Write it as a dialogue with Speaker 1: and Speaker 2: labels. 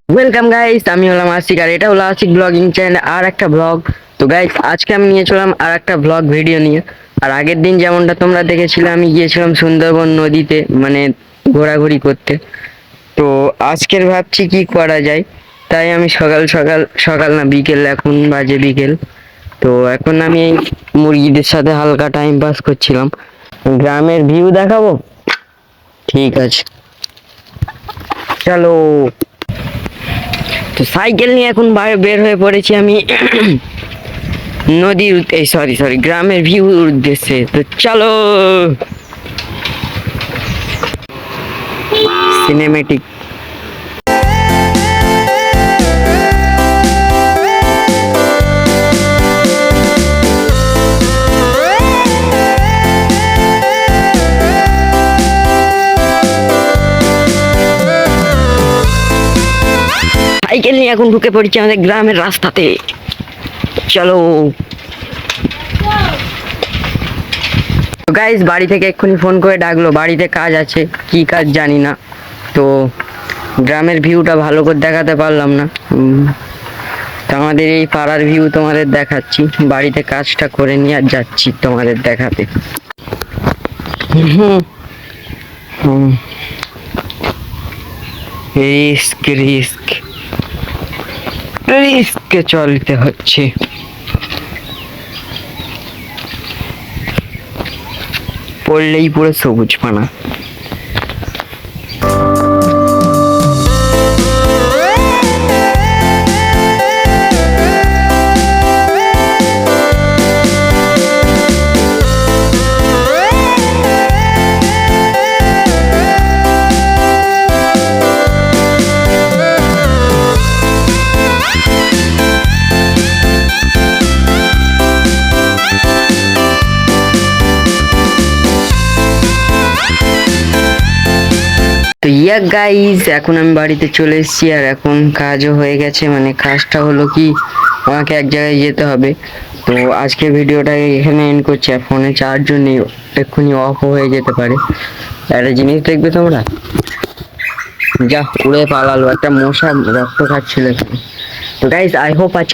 Speaker 1: Welcome guys, আমি হলাম আশিক আর এটা হলো আশিক ব্লগিং চ্যানেল আর একটা ব্লগ। তো গাইস, আজকে আমি নিয়ে চললাম আর একটা ব্লগ ভিডিও নিয়ে। আর আগের দিন যেমনটা তোমরা দেখেছিলে, আমি গিয়েছিলাম সুন্দরবন নদীতে, মানে ঘোরাঘুরি করতে। তো আজকের ভাবছি কি করা যায়, তাই আমি সকাল সকাল সকাল না বিকেল, এখন বাজে বিকেল। তো এখন আমি এই মুরগিদের সাথে হালকা টাইম পাস করছিলাম। গ্রামের ভিউ দেখাবো, ঠিক আছে চলো। তো সাইকেল নিয়ে এখন বাইরে বের হয়ে পড়েছি আমি নদীর এই সরি সরি গ্রামের ভিউর উদ্দেশ্যে। তো চলো, সিনেমেটিক। সাইকেল নিয়ে এখন ঢুকে পড়েছি আমাদের গ্রামের রাস্তাতে, চলো। গাইস, বাড়ি থেকে এক্ষুনি ফোন করে ডাকলো, বাড়িতে কাজ আছে, কি কাজ জানি না। তো গ্রামের ভিউটা ভালো করে দেখাতে পারলাম না। তো আমাদের এই পাড়ার ভিউ তোমাদের দেখাচ্ছি, বাড়িতে কাজটা করে নিয়ে আর যাচ্ছি তোমাদের দেখাতে। হুম হুম, রিস্ক রিস্ক রিস্কে চলতে হচ্ছে। পড়লেই পুরো সবুজ পানা। তো গাইস, এখন আমি বাড়িতে চলে এসেছি আর এখন কাজও হয়ে গেছে। মানে কাজটা হলো কি, আমাকে এক জায়গায় যেতে হবে। তো আজকে ভিডিওটা এখানে এন্ড করছি। আর ফোনে চার্জও নেই, এক্ষুনি অফ হয়ে যেতে পারে। একটা জিনিস দেখবে তোমরা, যা উড়ে পালালো, একটা মশা রক্ত খাচ্ছিল এখানে। তো গাইস, আই হোপ আজকে